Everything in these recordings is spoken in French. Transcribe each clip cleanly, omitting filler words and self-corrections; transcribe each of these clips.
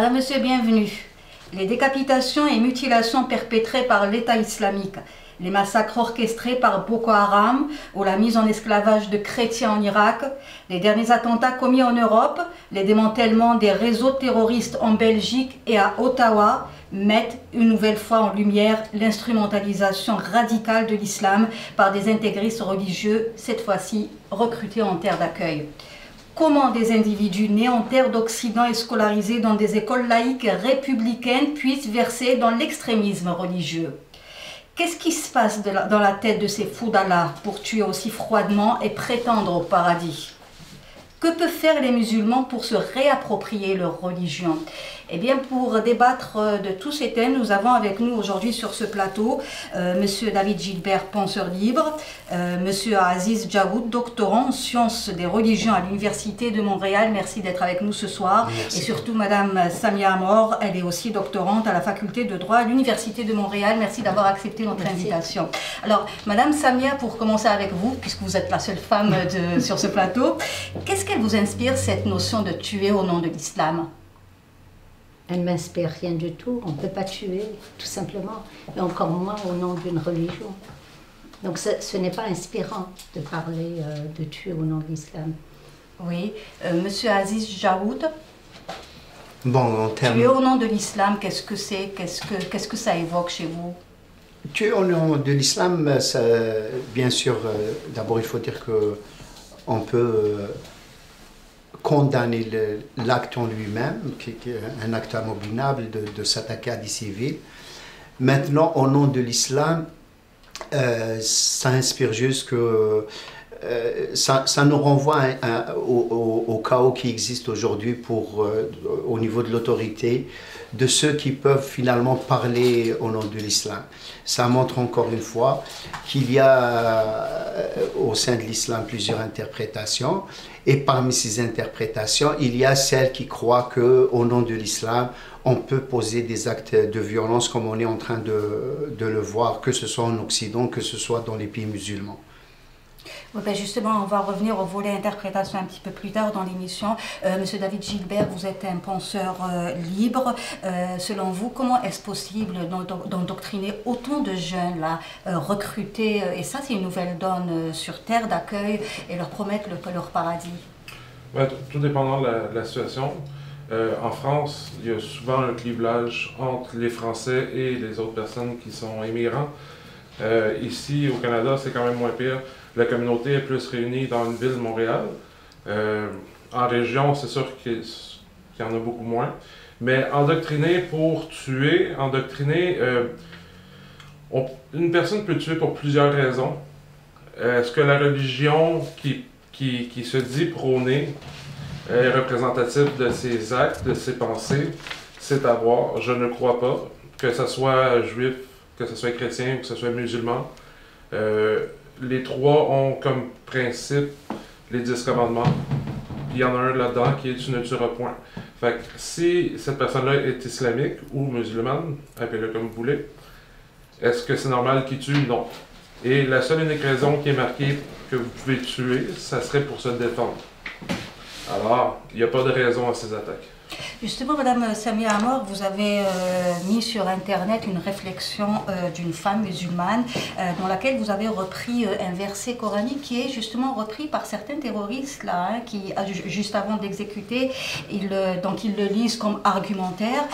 Madame, Monsieur, bienvenue. Les décapitations et mutilations perpétrées par l'État islamique, les massacres orchestrés par Boko Haram ou la mise en esclavage de chrétiens en Irak, les derniers attentats commis en Europe, les démantèlements des réseaux terroristes en Belgique et à Ottawa mettent une nouvelle fois en lumière l'instrumentalisation radicale de l'islam par des intégristes religieux, cette fois-ci recrutés en terre d'accueil. Comment des individus nés en terre d'Occident et scolarisés dans des écoles laïques républicaines puissent verser dans l'extrémisme religieux? Qu'est-ce qui se passe dans la tête de ces fous d'Allah pour tuer aussi froidement et prétendre au paradis? Que peuvent faire les musulmans pour se réapproprier leur religion? Eh bien, pour débattre de tous ces thèmes, nous avons avec nous aujourd'hui sur ce plateau Monsieur David Gilbert, penseur libre, Monsieur Aziz Djaoud, doctorant en sciences des religions à l'Université de Montréal. Merci d'être avec nous ce soir. Merci. Et surtout Madame Samia Amor, elle est aussi doctorante à la faculté de droit à l'Université de Montréal. Merci d'avoir accepté notre invitation. Alors, Madame Samia, pour commencer avec vous, puisque vous êtes la seule femme sur ce plateau, qu'est-ce qu'elle vous inspire, cette notion de tuer au nom de l'islam? Elle ne m'inspire rien du tout. On ne peut pas tuer, tout simplement. Et encore moins au nom d'une religion. Donc ce n'est pas inspirant de parler de tuer au nom de l'islam. Oui. Monsieur Aziz Djaoud, bon, tuer au nom de l'islam, qu'est-ce que c'est? Qu'est-ce que ça évoque chez vous? Tuer au nom de l'islam, bien sûr, d'abord il faut dire qu'on peut condamner l'acte en lui-même, qui est un acte abominable de s'attaquer à des civils. Maintenant, au nom de l'islam, ça inspire juste que ça nous renvoie au chaos qui existe aujourd'hui au niveau de l'autorité, de ceux qui peuvent finalement parler au nom de l'islam. Ça montre encore une fois qu'il y a au sein de l'islam plusieurs interprétations, et parmi ces interprétations, il y a celles qui croient qu'au nom de l'islam, on peut poser des actes de violence comme on est en train de le voir, que ce soit en Occident, que ce soit dans les pays musulmans. Oui, ben justement, on va revenir au volet interprétation un petit peu plus tard dans l'émission. Monsieur David Gilbert, vous êtes un penseur libre. Selon vous, comment est-ce possible d'endoctriner autant de jeunes là, recrutés, et ça c'est une nouvelle donne, sur terre d'accueil, et leur promettre leur paradis? Ouais, tout dépendant de la situation. En France, il y a souvent un clivage entre les Français et les autres personnes qui sont immigrants. Ici, au Canada, c'est quand même moins pire. La communauté est plus réunie dans une ville de Montréal. En région, c'est sûr qu'il y en a beaucoup moins. Mais endoctriner pour tuer, une personne peut tuer pour plusieurs raisons. Est-ce que la religion qui se dit prôner est représentative de ses actes, de ses pensées? C'est à voir. Je ne crois pas. Que ce soit juif, que ce soit chrétien ou que ce soit musulman. Les trois ont comme principe les 10 commandements. Il y en a un là-dedans qui est « tu ne tueras point ». Fait que si cette personne-là est islamique ou musulmane, appelez-le comme vous voulez, est-ce que c'est normal qu'il tue? Non. Et la seule unique raison qui est marquée que vous pouvez tuer, ça serait pour se défendre. Alors, il n'y a pas de raison à ces attaques. Justement, Madame Samia Amor, vous avez mis sur Internet une réflexion d'une femme musulmane dans laquelle vous avez repris un verset coranique qui est justement repris par certains terroristes là, hein, qui, juste avant d'exécuter, donc ils le lisent comme argumentaire.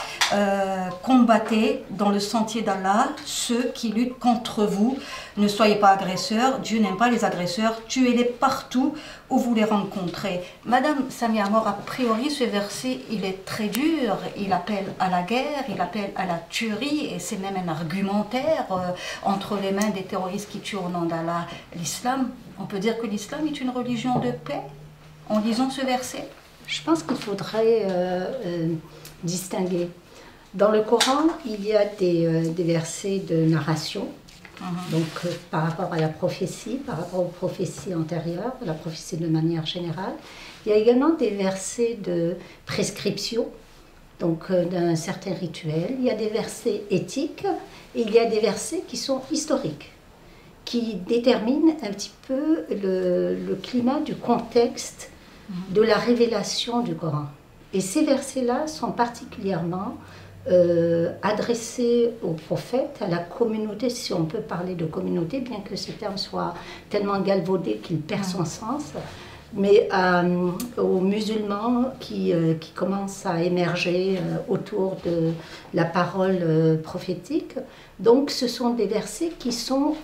Combattez dans le sentier d'Allah ceux qui luttent contre vous. Ne soyez pas agresseurs, Dieu n'aime pas les agresseurs, tuez-les partout où vous les rencontrez. Madame Samia Amor, a priori, ce verset, il est très dur, il appelle à la guerre, il appelle à la tuerie, et c'est même un argumentaire entre les mains des terroristes qui tuent au nom d'Allah. L'islam, on peut dire que l'islam est une religion de paix en lisant ce verset? Je pense qu'il faudrait distinguer. Dans le Coran, il y a des versets de narration. Donc par rapport à la prophétie, par rapport aux prophéties antérieures, la prophétie de manière générale. Il y a également des versets de prescription, donc d'un certain rituel. Il y a des versets éthiques et il y a des versets qui sont historiques, qui déterminent un petit peu le climat du contexte de la révélation du Coran. Et ces versets-là sont particulièrement adressés au prophète, à la communauté, si on peut parler de communauté, bien que ce terme soit tellement galvaudé qu'il perd son sens, mais aux musulmans qui commencent à émerger autour de la parole prophétique. Donc ce sont des versets qui sont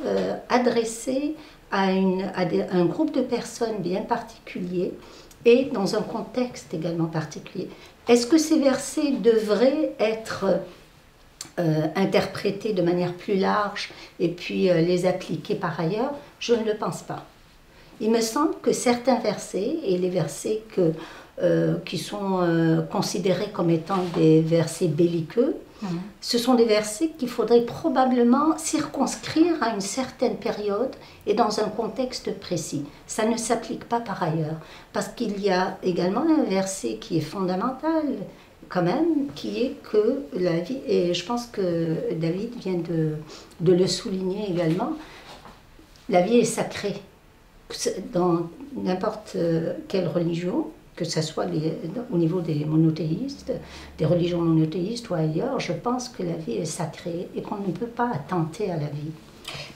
adressés à un groupe de personnes bien particulier et dans un contexte également particulier. Est-ce que ces versets devraient être interprétés de manière plus large et puis les appliquer par ailleurs? Je ne le pense pas. Il me semble que certains versets, et les versets qui sont considérés comme étant des versets belliqueux, ce sont des versets qu'il faudrait probablement circonscrire à une certaine période et dans un contexte précis. Ça ne s'applique pas par ailleurs, parce qu'il y a également un verset qui est fondamental quand même, qui est que la vie, et je pense que David vient de le souligner également, la vie est sacrée. Dans n'importe quelle religion, que ce soit au niveau des monothéistes, des religions monothéistes ou ailleurs, je pense que la vie est sacrée et qu'on ne peut pas attenter à la vie.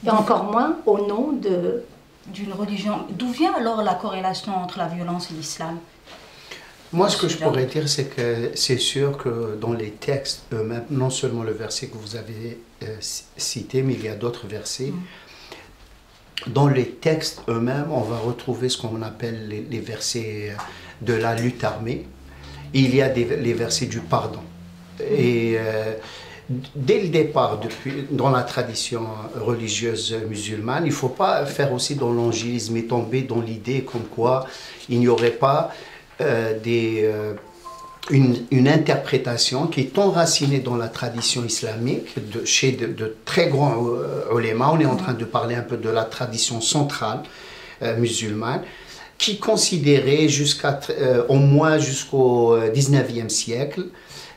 Et encore moins au nom d'une religion. D'où vient alors la corrélation entre la violence et l'islam? Moi, ce que je pourrais dire, c'est que c'est sûr que dans les textes eux-mêmes, non seulement le verset que vous avez cité, mais il y a d'autres versets. Dans les textes eux-mêmes, on va retrouver ce qu'on appelle les versets de la lutte armée. Il y a les versets du pardon. Et dès le départ, dans la tradition religieuse musulmane, il ne faut pas faire aussi dans l'angélisme et tomber dans l'idée comme quoi il n'y aurait pas une interprétation qui est enracinée dans la tradition islamique chez de très grands ulémas. On est en train de parler un peu de la tradition centrale musulmane, qui considérait au moins jusqu'au 19e siècle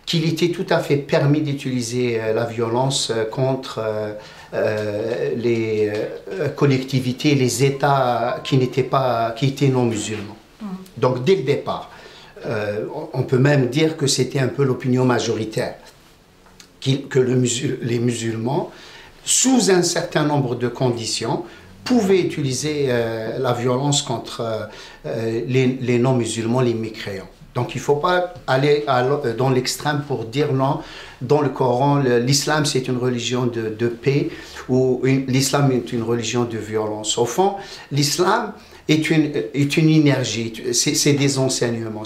qu'il était tout à fait permis d'utiliser la violence contre les collectivités, les États qui étaient non musulmans. Donc dès le départ, on peut même dire que c'était un peu l'opinion majoritaire, que les musulmans, sous un certain nombre de conditions, pouvaient utiliser la violence contre les non-musulmans, les mécréants. Donc il ne faut pas aller dans l'extrême pour dire non, dans le Coran, l'islam c'est une religion de paix ou l'islam est une religion de violence. Au fond, l'islam est une énergie, c'est des enseignements.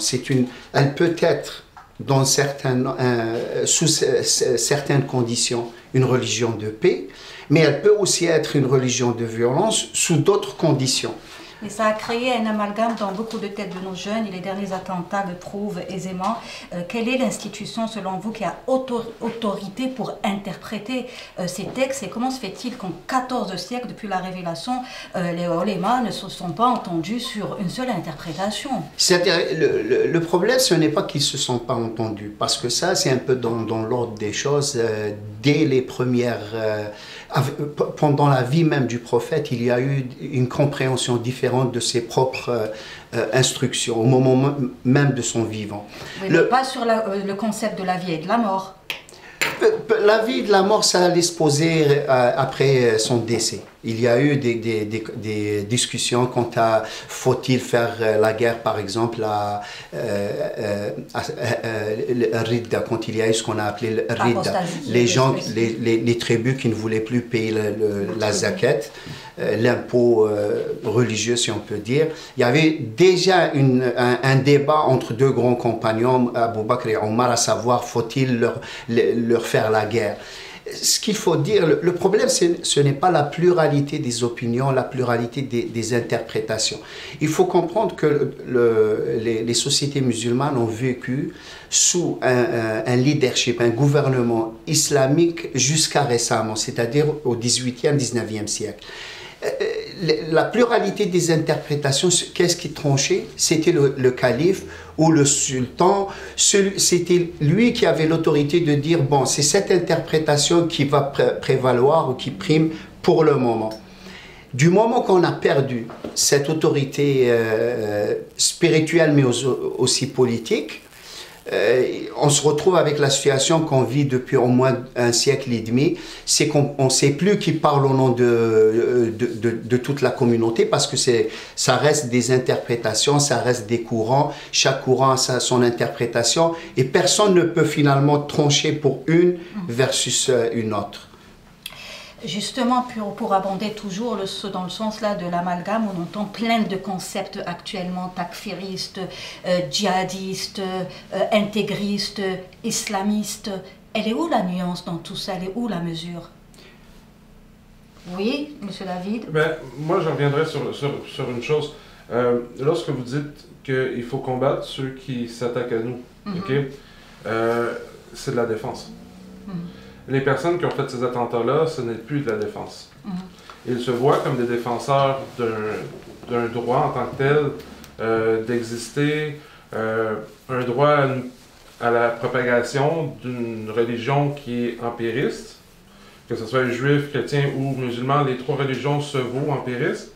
Elle peut être, sous certaines conditions, une religion de paix, mais elle peut aussi être une religion de violence sous d'autres conditions. Et ça a créé un amalgame dans beaucoup de têtes de nos jeunes, et les derniers attentats le prouvent aisément. Quelle est l'institution, selon vous, qui a autorité pour interpréter ces textes, et comment se fait-il qu'en 14 siècles, depuis la révélation, les ulémas ne se sont pas entendus sur une seule interprétation? C'est-à-dire, le problème, ce n'est pas qu'ils ne se sont pas entendus, parce que ça, c'est un peu dans l'ordre des choses. Dès les premières... pendant la vie même du prophète, il y a eu une compréhension différente de ses propres instructions, au moment même de son vivant. Oui, mais pas sur le concept de la vie et de la mort. La vie et de la mort, ça allait se poser après son décès. Il y a eu des discussions quant à faut-il faire la guerre, par exemple, à Ridda, quand il y a eu ce qu'on a appelé le Ridda. Les tribus qui ne voulaient plus payer la zakat, l'impôt religieux, si on peut dire. Il y avait déjà un débat entre deux grands compagnons, Abu Bakr et Omar, à savoir faut-il leur faire la guerre. Ce qu'il faut dire, le problème, ce n'est pas la pluralité des opinions, la pluralité des interprétations. Il faut comprendre que les sociétés musulmanes ont vécu sous un leadership, un gouvernement islamique jusqu'à récemment, c'est-à-dire au 18e, 19e siècle. La pluralité des interprétations, qu'est-ce qui tranchait? C'était le calife ou le sultan. C'était lui qui avait l'autorité de dire, bon, c'est cette interprétation qui va prévaloir ou qui prime pour le moment. Du moment qu'on a perdu cette autorité spirituelle, mais aussi politique, on se retrouve avec la situation qu'on vit depuis au moins un siècle et demi, c'est qu'on ne sait plus qui parle au nom de toute la communauté, parce que ça reste des interprétations, ça reste des courants, chaque courant a son interprétation, et personne ne peut finalement trancher pour une versus une autre. Justement, pour abonder toujours dans le sens là de l'amalgame, on entend plein de concepts actuellement, takfiristes, djihadistes, intégristes, islamistes. Elle est où la nuance dans tout ça? Elle est où la mesure? Oui, monsieur David? Ben, moi, je reviendrai sur une chose. Lorsque vous dites qu'il faut combattre ceux qui s'attaquent à nous, ok? C'est de la défense. Les personnes qui ont fait ces attentats-là, ce n'est plus de la défense. Ils se voient comme des défenseurs d'un droit en tant que tel, d'exister, un droit à la propagation d'une religion qui est empiriste, que ce soit juif, chrétien ou musulman, les trois religions se vaut empiriste.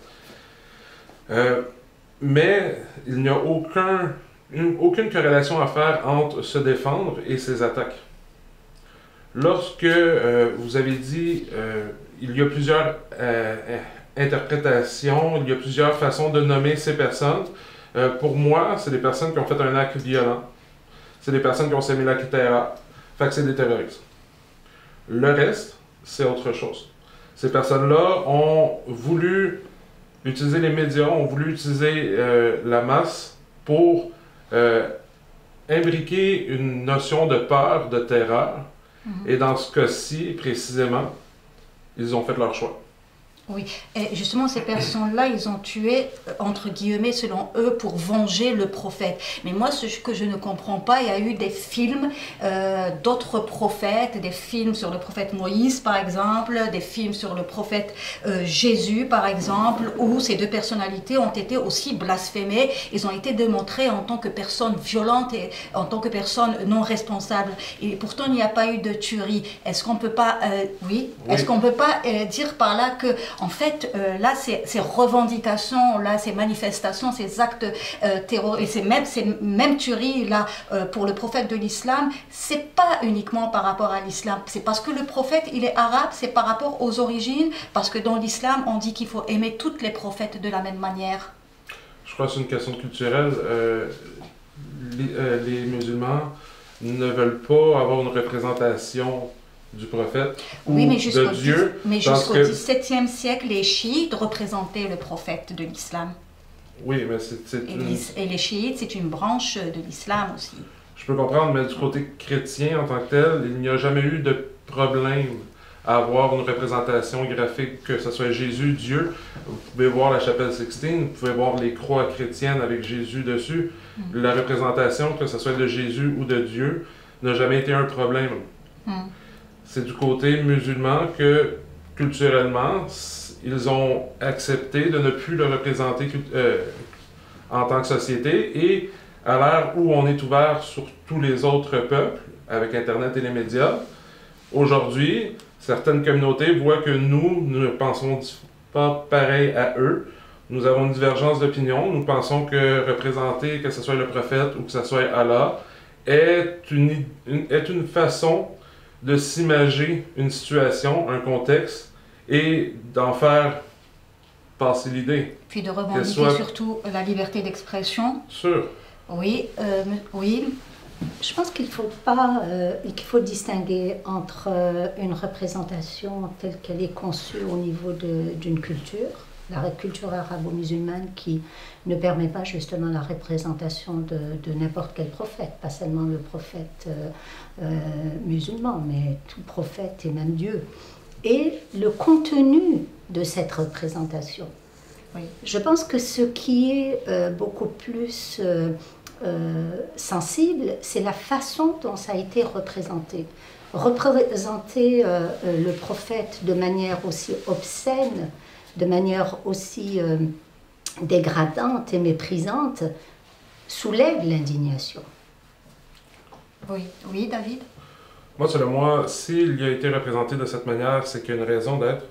Mais il n'y a aucune corrélation à faire entre se défendre et ces attaques. Lorsque vous avez dit il y a plusieurs interprétations, il y a plusieurs façons de nommer ces personnes, pour moi, c'est des personnes qui ont fait un acte violent. C'est des personnes qui ont sémé la terreur. Fait que c'est des terroristes. Le reste, c'est autre chose. Ces personnes-là ont voulu utiliser les médias, ont voulu utiliser la masse pour imbriquer une notion de peur, de terreur. Et dans ce cas-ci, précisément, ils ont fait leur choix. Oui, et justement, ces personnes-là, ils ont tué, entre guillemets, selon eux, pour venger le prophète. Mais moi, ce que je ne comprends pas, il y a eu des films d'autres prophètes, des films sur le prophète Moïse, par exemple, des films sur le prophète Jésus, par exemple, où ces deux personnalités ont été aussi blasphémées. Ils ont été démontrés en tant que personnes violentes et en tant que personnes non responsables. Et pourtant, il n'y a pas eu de tuerie. Est-ce qu'on ne peut pas, est-ce qu'on peut pas dire par là que en fait, là, ces revendications, là, ces manifestations, ces actes terroristes, et ces mêmes tueries là pour le prophète de l'islam, c'est pas uniquement par rapport à l'islam. C'est parce que le prophète, il est arabe, c'est par rapport aux origines, parce que dans l'islam, on dit qu'il faut aimer toutes les prophètes de la même manière. Je crois que c'est une question culturelle. Les musulmans ne veulent pas avoir une représentation du prophète oui, mais de Dieu. Mais jusqu'au XVIIe siècle, les chiites représentaient le prophète de l'islam. Oui, mais et les chiites, c'est une branche de l'islam aussi. Je peux comprendre, mais du côté chrétien en tant que tel, il n'y a jamais eu de problème à avoir une représentation graphique, que ce soit Jésus, Dieu. Vous pouvez voir la chapelle Sixtine, vous pouvez voir les croix chrétiennes avec Jésus dessus. La représentation, que ce soit de Jésus ou de Dieu, n'a jamais été un problème. C'est du côté musulman que, culturellement, ils ont accepté de ne plus le représenter en tant que société. Et à l'ère où on est ouvert sur tous les autres peuples, avec Internet et les médias, aujourd'hui, certaines communautés voient que nous ne pensons pas pareil à eux. Nous avons une divergence d'opinion. Nous pensons que représenter, que ce soit le prophète ou que ce soit Allah, est une façon de s'imager une situation, un contexte, et d'en faire passer l'idée. Puis de revendiquer surtout la liberté d'expression. Sûr. Oui, oui. Je pense qu'il faut distinguer entre une représentation telle qu'elle est conçue au niveau d'une culture, la culture arabo-musulmane qui ne permet pas justement la représentation de n'importe quel prophète, pas seulement le prophète musulman, mais tout prophète et même Dieu. Et le contenu de cette représentation. Oui. Je pense que ce qui est beaucoup plus sensible, c'est la façon dont ça a été représenté. Représenter le prophète de manière aussi obscène, de manière aussi dégradante et méprisante, soulève l'indignation. Oui, oui, David? Moi, selon moi, s'il a été représenté de cette manière, c'est qu'il y a une raison d'être.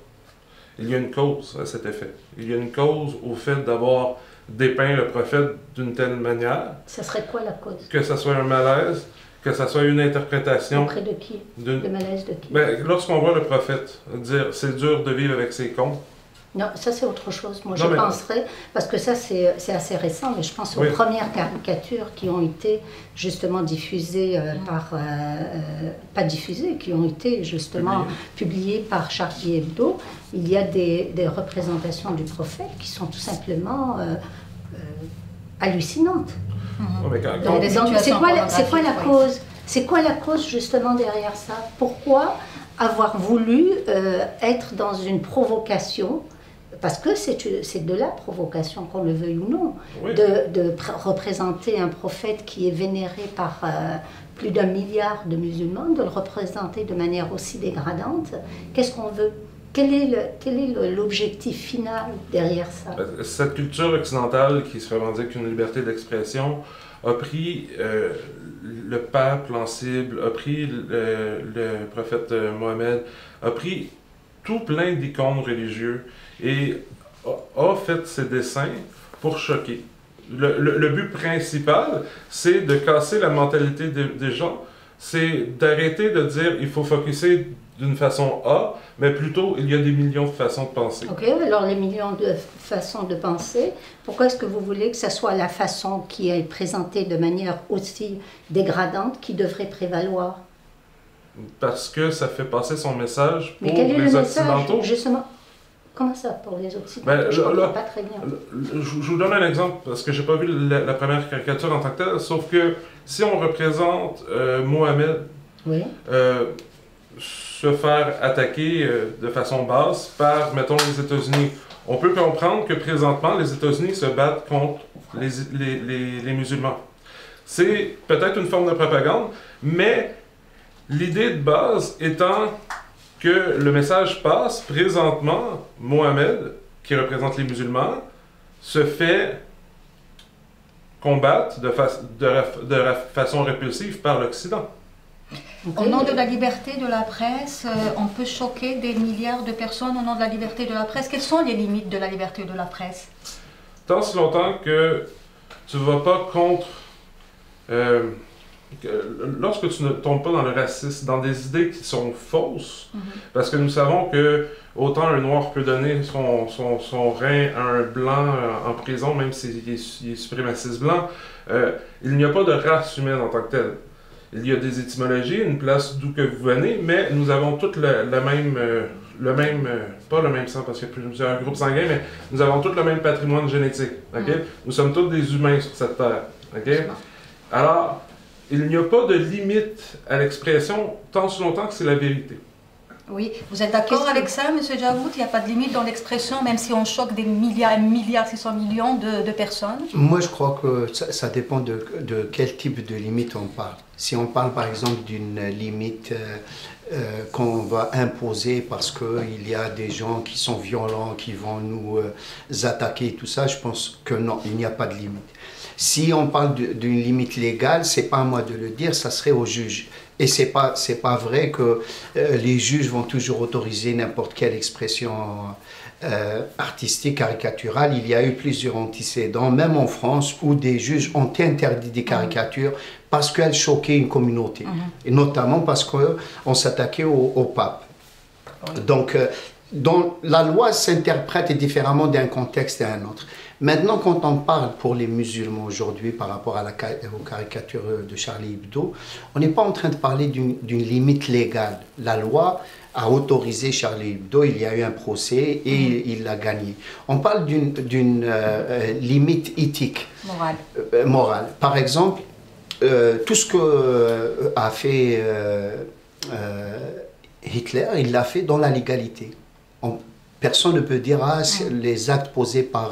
Il y a une cause à cet effet. Il y a une cause au fait d'avoir dépeint le prophète d'une telle manière. Ça serait quoi la cause? Que ça soit un malaise, que ça soit une interprétation. Auprès de qui? Le malaise de qui? Ben, lorsqu'on voit le prophète dire « c'est dur de vivre avec ses cons », non, ça c'est autre chose. Moi je penserais, parce que ça c'est assez récent, mais je pense aux premières caricatures qui ont été justement diffusées pas diffusées, qui ont été justement publiées par Charlie Hebdo. Il y a des représentations du prophète qui sont tout simplement hallucinantes. Donc c'est quoi la cause? C'est quoi la cause justement derrière ça? Pourquoi avoir voulu être dans une provocation? Parce que c'est de la provocation, qu'on le veuille ou non, de représenter un prophète qui est vénéré par plus d'1 milliard de musulmans, de le représenter de manière aussi dégradante. Qu'est-ce qu'on veut? Quel est l'objectif final derrière ça? Cette culture occidentale qui se revendique une liberté d'expression a pris le pape, l'en cible, a pris le prophète Mohammed, a pris tout plein d'icônes religieuses et a fait ses dessins pour choquer. Le but principal, c'est de casser la mentalité des gens, c'est d'arrêter de dire il faut focuser d'une façon A, mais plutôt il y a des millions de façons de penser. Ok, alors les millions de façons de penser, pourquoi est-ce que vous voulez que ce soit la façon qui est présentée de manière aussi dégradante qui devrait prévaloir? Parce que ça fait passer son message pour mais quel est les le Occidentaux. Message, justement? Comment ça, pour les Occidentaux? Je ne comprends pas très bien. Je vous donne un exemple, parce que je n'ai pas vu la première caricature en tant que telle, sauf que si on représente Mohamed se faire attaquer de façon basse par, mettons, les États-Unis, on peut comprendre que présentement, les États-Unis se battent contre les musulmans. C'est peut-être une forme de propagande, mais l'idée de base étant que le message passe, présentement, Mohamed, qui représente les musulmans, se fait combattre de façon répulsive par l'Occident. Au nom de la liberté de la presse, on peut choquer des milliards de personnes au nom de la liberté de la presse. Quelles sont les limites de la liberté de la presse? Tant si longtemps que tu ne vas pas contre... lorsque tu ne tombes pas dans le racisme, dans des idées qui sont fausses, parce que nous savons que autant un noir peut donner son rein à un blanc en prison, même s'il est suprémaciste blanc, il n'y a pas de race humaine en tant que telle. Il y a des étymologies, une place d'où que vous venez, mais nous avons tous pas le même sang parce qu'il y a plusieurs groupes sanguins, mais nous avons tous le même patrimoine génétique. Okay? Nous sommes tous des humains sur cette terre. Okay? Alors, il n'y a pas de limite à l'expression tant si longtemps que c'est la vérité. Oui, vous êtes d'accord avec ça, M. Djagout? Il n'y a pas de limite dans l'expression, même si on choque des milliards, 600 millions de personnes? Moi, je crois que ça dépend de quel type de limite on parle. Si on parle par exemple d'une limite qu'on va imposer parce qu'il y a des gens qui sont violents, qui vont nous attaquer, tout ça, je pense que non, il n'y a pas de limite. Si on parle d'une limite légale, c'est pas à moi de le dire, ça serait au juge. Et c'est pas vrai que les juges vont toujours autoriser n'importe quelle expression artistique, caricaturale. Il y a eu plusieurs antécédents, même en France, où des juges ont interdit des caricatures parce qu'elles choquaient une communauté. Et notamment parce qu'on s'attaquait au pape. Donc, la loi s'interprète différemment d'un contexte à un autre. Maintenant, quand on parle pour les musulmans aujourd'hui par rapport aux caricatures de Charlie Hebdo, on n'est pas en train de parler d'une limite légale. La loi a autorisé Charlie Hebdo, il y a eu un procès et il l'a gagné. On parle d'une limite éthique, morale. Par exemple, tout ce que a fait Hitler, il l'a fait dans la légalité. Personne ne peut dire que les actes posés par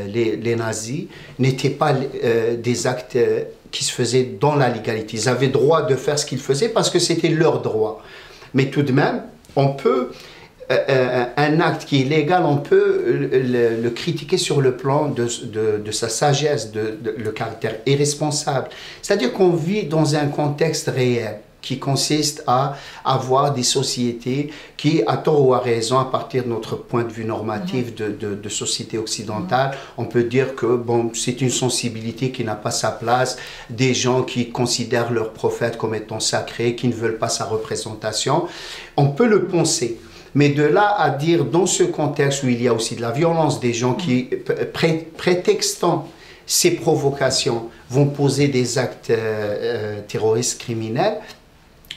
les nazis n'étaient pas des actes qui se faisaient dans la légalité. Ils avaient droit de faire ce qu'ils faisaient parce que c'était leur droit. Mais tout de même, on peut, un acte qui est légal, on peut le critiquer sur le plan de sa sagesse, le caractère irresponsable. C'est-à-dire qu'on vit dans un contexte réel. qui consiste à avoir des sociétés qui, à tort ou à raison, à partir de notre point de vue normatif de société occidentale, on peut dire que bon, c'est une sensibilité qui n'a pas sa place, des gens qui considèrent leur prophète comme étant sacré, qui ne veulent pas sa représentation. On peut le penser. Mais de là à dire, dans ce contexte où il y a aussi de la violence, des gens qui, prétextant ces provocations, vont poser des actes terroristes criminels,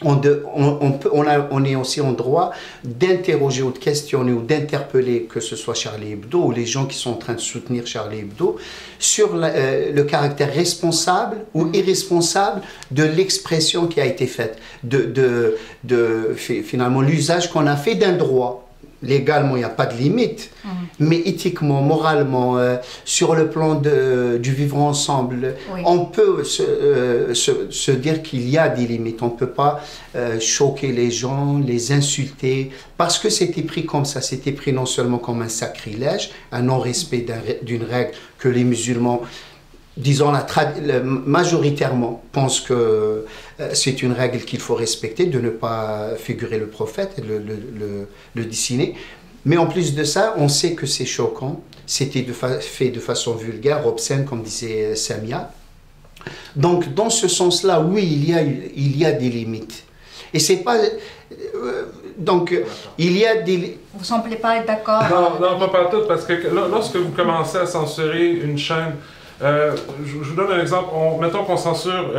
on est aussi en droit d'interroger ou de questionner ou d'interpeller, que ce soit Charlie Hebdo ou les gens qui sont en train de soutenir Charlie Hebdo, sur le caractère responsable ou irresponsable de l'expression qui a été faite, finalement l'usage qu'on a fait d'un droit. Légalement, il n'y a pas de limite, mais éthiquement, moralement, sur le plan du vivre ensemble, on peut se dire qu'il y a des limites. On ne peut pas choquer les gens, les insulter, parce que c'était pris comme ça. C'était pris non seulement comme un sacrilège, un non-respect d'une règle que les musulmans, disons majoritairement, pensent que c'est une règle qu'il faut respecter, de ne pas figurer le prophète et le dessiner. Mais en plus de ça, on sait que c'est choquant, c'était fait de façon vulgaire, obscène, comme disait Samia. Donc, dans ce sens-là, oui, il y a des limites. Et c'est pas... donc, il y a des... Vous ne semblez pas être d'accord? Non, pas partout, parce que lorsque vous commencez à censurer une chaîne, je vous donne un exemple. Mettons qu'on censure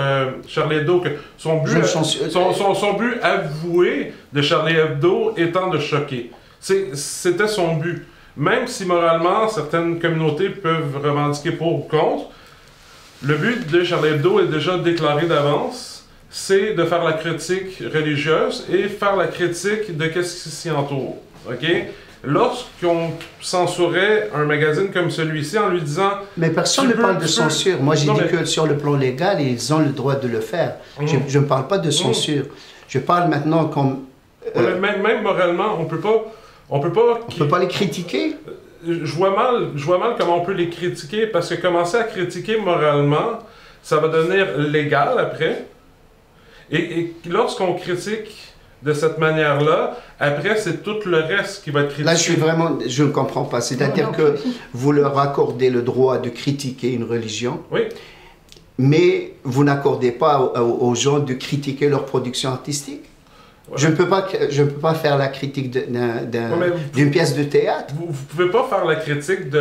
Charlie Hebdo, que son but avoué de Charlie Hebdo étant de choquer. C'était son but. Même si moralement, certaines communautés peuvent revendiquer pour ou contre, le but de Charlie Hebdo est déjà déclaré d'avance, c'est de faire la critique religieuse et faire la critique de ce qui s'y entoure. Okay? Lorsqu'on censurait un magazine comme celui-ci en lui disant... Mais personne ne parle de censure. Moi, j'ai dit que sur le plan légal, ils ont le droit de le faire. Je ne parle pas de censure. Je parle maintenant comme... Même moralement, on peut pas les critiquer. Je vois mal comment on peut les critiquer, parce que commencer à critiquer moralement, ça va devenir légal après. Et lorsqu'on critique de cette manière-là, après, c'est tout le reste qui va être critiqué. Là, je ne comprends pas. C'est-à-dire que vous leur accordez le droit de critiquer une religion, mais vous n'accordez pas aux gens de critiquer leur production artistique. Ouais. Je ne peux pas faire la critique d'une pièce de théâtre. Vous ne pouvez pas faire la critique de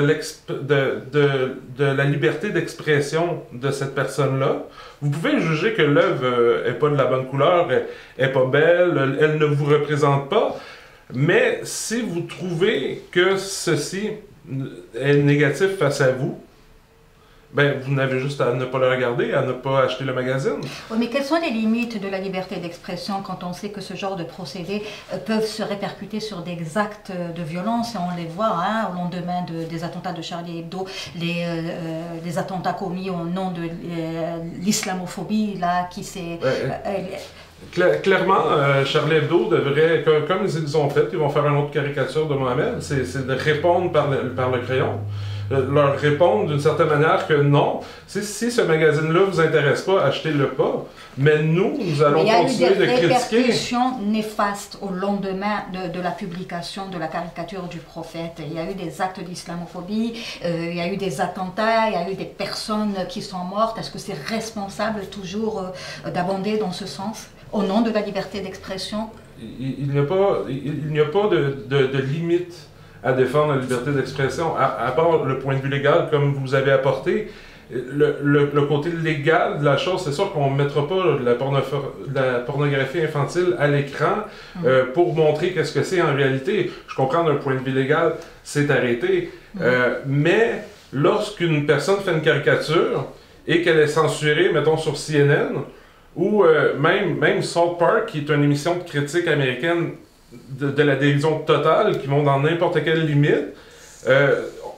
la liberté d'expression de cette personne-là. Vous pouvez juger que l'œuvre n'est pas de la bonne couleur, n'est pas belle, elle ne vous représente pas. Mais si vous trouvez que ceci est négatif face à vous, ben, vous n'avez juste à ne pas le regarder, à ne pas acheter le magazine. Oui, mais quelles sont les limites de la liberté d'expression quand on sait que ce genre de procédés peuvent se répercuter sur des actes de violence, et on les voit au lendemain des attentats de Charlie Hebdo, les attentats commis au nom de l'islamophobie, là, qui s'est... Clairement, Charlie Hebdo devrait, comme ils ont fait, ils vont faire une autre caricature de Mohamed, c'est de répondre par le crayon. Leur répondre d'une certaine manière que non, si ce magazine-là ne vous intéresse pas, achetez-le pas. Mais nous allons continuer de critiquer. Il y a eu des répercussions néfastes au lendemain de la publication de la caricature du prophète. Il y a eu des actes d'islamophobie, il y a eu des attentats, il y a eu des personnes qui sont mortes. Est-ce que c'est responsable toujours d'abonder dans ce sens, au nom de la liberté d'expression? Il n'y a pas de limite à défendre la liberté d'expression, à part le point de vue légal, comme vous avez apporté. Le côté légal de la chose, c'est sûr qu'on ne mettra pas de la pornographie infantile à l'écran pour montrer qu'est-ce que c'est en réalité. Je comprends d'un point de vue légal, c'est arrêté. Mais lorsqu'une personne fait une caricature et qu'elle est censurée, mettons sur CNN, ou même South Park, qui est une émission de critique américaine de la dérision totale, qui vont dans n'importe quelle limite,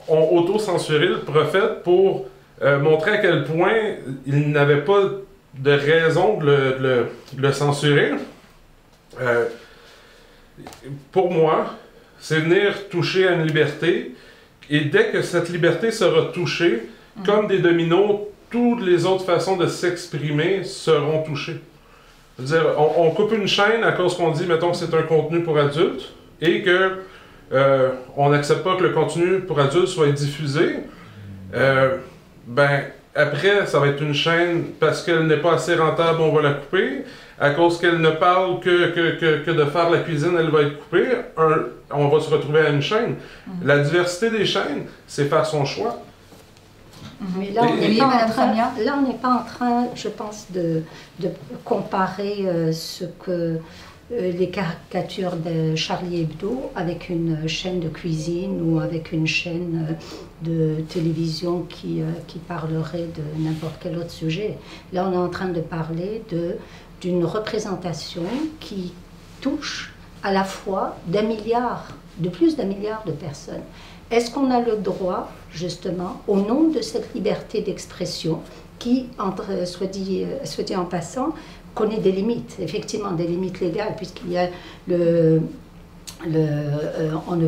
ont auto-censuré le prophète pour montrer à quel point il n'avait pas de raison de le censurer. Pour moi, c'est venir toucher à une liberté, et dès que cette liberté sera touchée, comme des dominos, toutes les autres façons de s'exprimer seront touchées. dire, on coupe une chaîne à cause qu'on dit, mettons, que c'est un contenu pour adultes et que on n'accepte pas que le contenu pour adultes soit diffusé, ben, après, ça va être une chaîne, parce qu'elle n'est pas assez rentable, on va la couper. À cause qu'elle ne parle que de faire la cuisine, elle va être coupée. On va se retrouver à une chaîne. La diversité des chaînes, c'est faire son choix. Mais là, on n'est pas en train, je pense, de comparer ce que les caricatures de Charlie Hebdo avec une chaîne de cuisine ou avec une chaîne de télévision qui parlerait de n'importe quel autre sujet. Là, on est en train de parler d'une représentation qui touche à la fois de plus d'un milliard de personnes. Est-ce qu'on a le droit, justement, au nom de cette liberté d'expression, qui, soit dit en passant, connaît des limites, effectivement des limites légales, puisqu'il y a on ne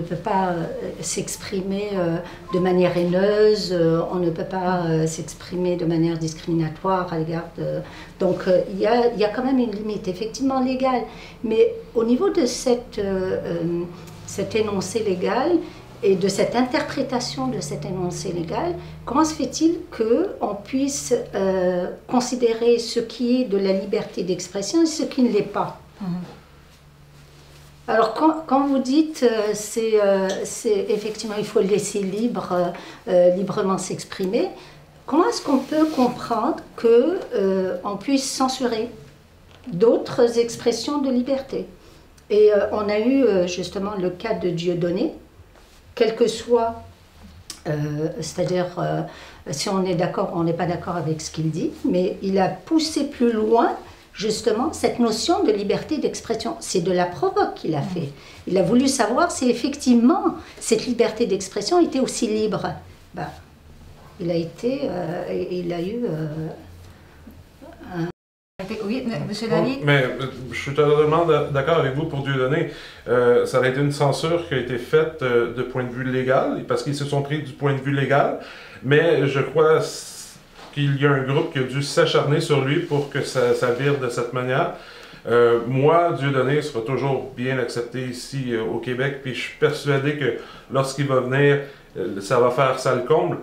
peut pas s'exprimer de manière haineuse, on ne peut pas s'exprimer de manière discriminatoire à l'égard de... Donc il y a quand même une limite, effectivement légale, mais au niveau de cet énoncé légal et de cette interprétation de cet énoncé légal, comment se fait-il qu'on puisse considérer ce qui est de la liberté d'expression et ce qui ne l'est pas? Alors quand vous dites c'est effectivement il faut le laisser librement s'exprimer, comment est-ce qu'on peut comprendre qu'on puisse censurer d'autres expressions de liberté? Et on a eu justement le cas de Dieudonné, quel que soit, c'est-à-dire si on est d'accord ou on n'est pas d'accord avec ce qu'il dit, mais il a poussé plus loin justement cette notion de liberté d'expression. C'est de la provoque qu'il a fait. Il a voulu savoir si effectivement cette liberté d'expression était aussi libre. Ben, il a eu Oui, monsieur David. Mais je suis totalement d'accord avec vous pour Dieudonné. Ça a été une censure qui a été faite de point de vue légal, parce qu'ils se sont pris du point de vue légal, mais je crois qu'il y a un groupe qui a dû s'acharner sur lui pour que ça vire de cette manière. Moi, Dieudonné sera toujours bien accepté ici au Québec, puis je suis persuadé que lorsqu'il va venir, ça va faire ça le comble.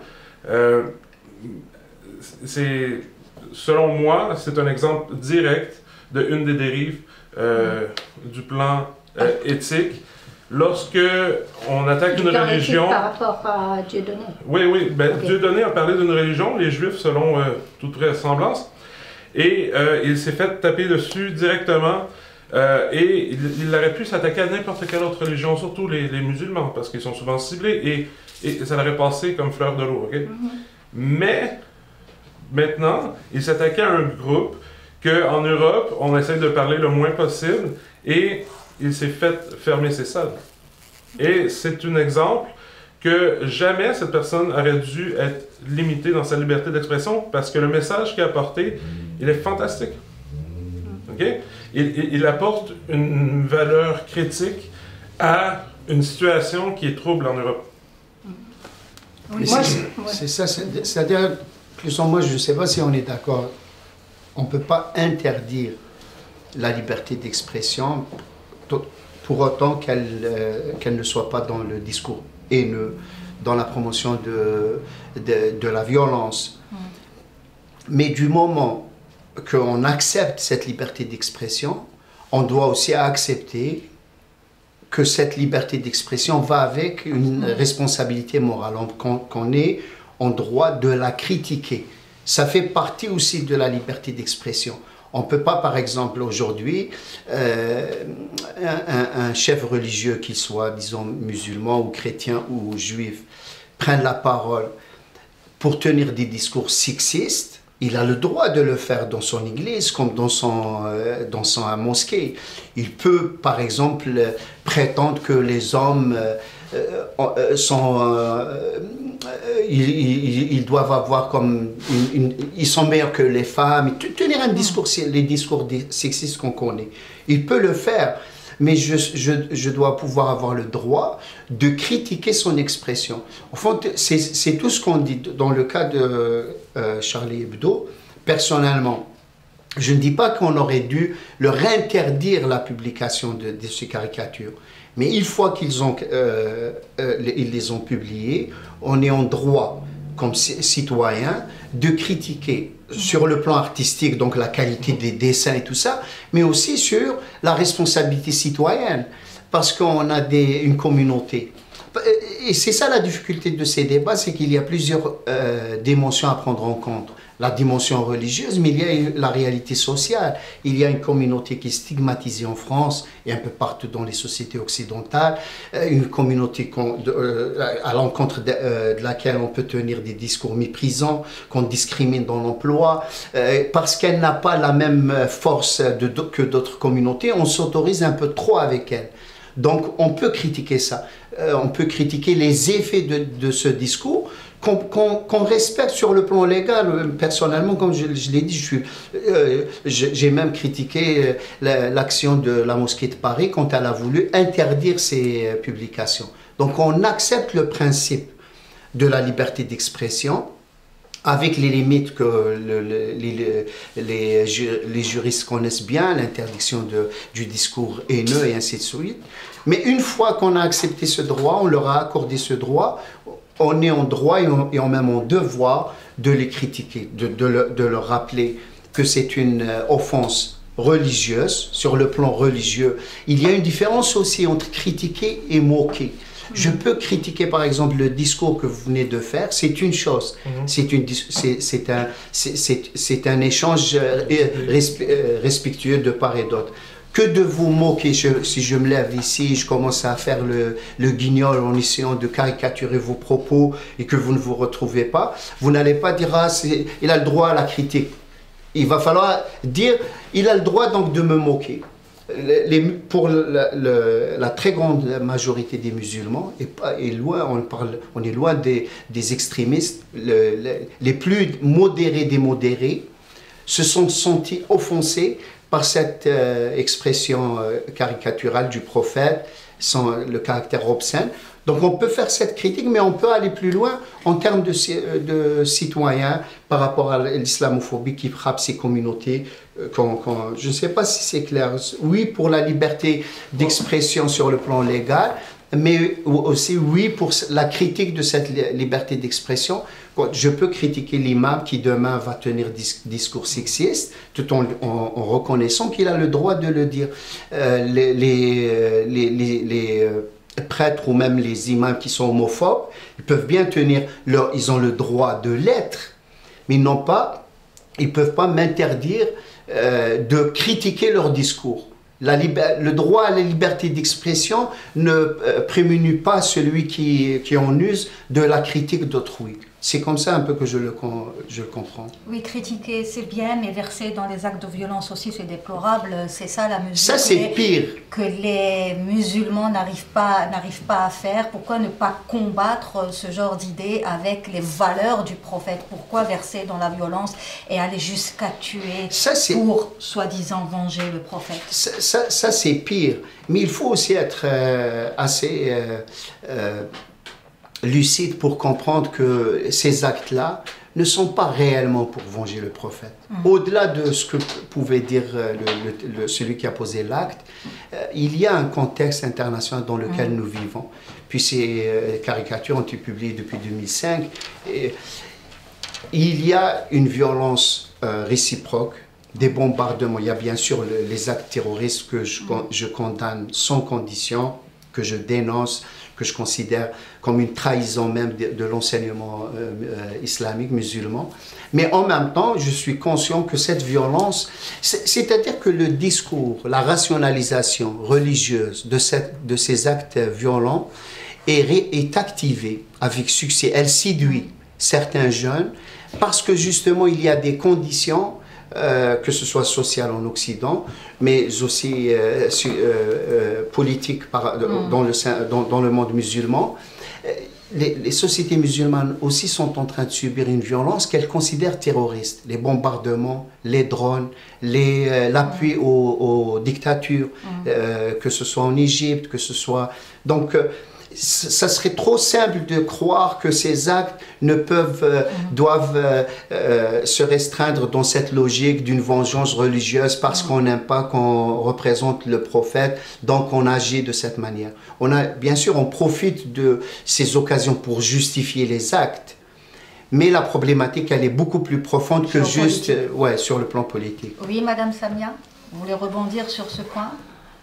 Selon moi, c'est un exemple direct d'une des dérives du plan éthique. Lorsque on attaque une religion... Par rapport à Dieudonné. Oui. Ben, Okay. Dieudonné a parlé d'une religion, les Juifs selon toute vraisemblance, et il s'est fait taper dessus directement, et il aurait pu s'attaquer à n'importe quelle autre religion, surtout les musulmans, parce qu'ils sont souvent ciblés, et ça l'aurait passé comme fleur de l'eau. Okay? Mais maintenant, il s'attaquait à un groupe qu'en Europe, on essaie de parler le moins possible, et il s'est fait fermer ses salles. Et c'est un exemple que jamais cette personne aurait dû être limitée dans sa liberté d'expression, parce que le message qu'il a apporté, il est fantastique. Okay? Il apporte une valeur critique à une situation qui est trouble en Europe. Oui, c'est ça, c'est-à-dire, plus ou moins, je ne sais pas si on est d'accord, on ne peut pas interdire la liberté d'expression pour autant qu'elle ne soit pas dans le discours haineux, dans la promotion de la violence. Mais du moment qu'on accepte cette liberté d'expression, on doit aussi accepter que cette liberté d'expression va avec une responsabilité morale, qu'on est en droit de la critiquer. Ça fait partie aussi de la liberté d'expression. On ne peut pas, par exemple, aujourd'hui, un chef religieux, qu'il soit, disons, musulman ou chrétien ou juif, prenne la parole pour tenir des discours sexistes. Il a le droit de le faire dans son église comme dans son mosquée. Il peut, par exemple, prétendre que les hommes ils doivent avoir comme ils sont meilleurs que les femmes, tenir un discours, les discours sexistes qu'on connaît. Il peut le faire, mais je dois pouvoir avoir le droit de critiquer son expression. Au fond, c'est tout ce qu'on dit dans le cas de Charlie Hebdo. personnellement, je ne dis pas qu'on aurait dû leur interdire la publication de ces caricatures. Mais une fois qu'ils ils les ont publiées, on est en droit, comme citoyen, de critiquer sur le plan artistique, donc la qualité des dessins et tout ça, mais aussi sur la responsabilité citoyenne, parce qu'on a une communauté. Et c'est ça la difficulté de ces débats, c'est qu'il y a plusieurs dimensions à prendre en compte. La dimension religieuse, mais il y a la réalité sociale. Il y a une communauté qui est stigmatisée en France et un peu partout dans les sociétés occidentales, une communauté à l'encontre de laquelle on peut tenir des discours méprisants, qu'on discrimine dans l'emploi, parce qu'elle n'a pas la même force que d'autres communautés, on s'autorise un peu trop avec elle. Donc on peut critiquer ça, on peut critiquer les effets de ce discours, qu'on respecte sur le plan légal. Personnellement, comme je l'ai dit, j'ai même critiqué l'action de la mosquée de Paris quand elle a voulu interdire ces publications. Donc on accepte le principe de la liberté d'expression, avec les limites que les juristes connaissent bien, l'interdiction du discours haineux et ainsi de suite. Mais une fois qu'on a accepté ce droit, on leur a accordé ce droit, on est en droit et en même en devoir de les critiquer, de leur rappeler que c'est une offense religieuse, sur le plan religieux. Il y a une différence aussi entre critiquer et moquer. Je peux critiquer par exemple le discours que vous venez de faire, c'est une chose, c'est un échange respectueux de part et d'autre. Que de vous moquer, si je me lève ici, je commence à faire le guignol en essayant de caricaturer vos propos et que vous ne vous retrouvez pas, vous n'allez pas dire ah, il a le droit à la critique. Il va falloir dire il a le droit donc de me moquer. Pour la très grande majorité des musulmans, on est loin des extrémistes, les plus modérés des modérés, se sont sentis offensés par cette expression caricaturale du prophète, sans le caractère obscène. Donc on peut faire cette critique, mais on peut aller plus loin en termes de citoyens par rapport à l'islamophobie qui frappe ces communautés. Je ne sais pas si c'est clair. Oui, pour la liberté d'expression sur le plan légal, mais aussi oui pour la critique de cette liberté d'expression. Je peux critiquer l'imam qui demain va tenir discours sexiste, tout en reconnaissant qu'il a le droit de le dire. Les prêtres ou même les imams qui sont homophobes, ils peuvent bien tenir ils ont le droit de l'être, mais ils ne peuvent pas m'interdire de critiquer leur discours. Le droit à la liberté d'expression ne prémunit pas celui qui en use de la critique d'autrui. C'est comme ça un peu que je le comprends. Oui, critiquer c'est bien, mais verser dans les actes de violence aussi c'est déplorable. C'est ça la mesure ça, c'est pire. Que les musulmans n'arrivent pas à faire. Pourquoi ne pas combattre ce genre d'idées avec les valeurs du prophète? Pourquoi verser dans la violence et aller jusqu'à tuer pour soi-disant venger le prophète? Ça c'est pire. Mais il faut aussi être assez lucide pour comprendre que ces actes-là ne sont pas réellement pour venger le prophète. Au-delà de ce que pouvait dire celui qui a posé l'acte, il y a un contexte international dans lequel nous vivons. Puis ces caricatures ont été publiées depuis 2005. Et il y a une violence réciproque, des bombardements. Il y a bien sûr les actes terroristes que je condamne sans condition, que je dénonce, que je considère comme une trahison même de l'enseignement islamique, musulman. Mais en même temps, je suis conscient que cette violence, c'est-à-dire que le discours, la rationalisation religieuse de ces actes violents est activée avec succès. Elle séduit certains jeunes parce que justement, il y a des conditions que ce soit social en Occident, mais aussi politique dans le monde musulman. Les sociétés musulmanes aussi sont en train de subir une violence qu'elles considèrent terroriste. Les bombardements, les drones, l'appui aux dictatures, que ce soit en Égypte, que ce soit... Donc, ça serait trop simple de croire que ces actes ne doivent se restreindre dans cette logique d'une vengeance religieuse parce qu'on n'aime pas qu'on représente le prophète, donc on agit de cette manière. Bien sûr, on profite de ces occasions pour justifier les actes, mais la problématique, elle est beaucoup plus profonde que juste sur le plan politique. Oui, Madame Samia, vous voulez rebondir sur ce point?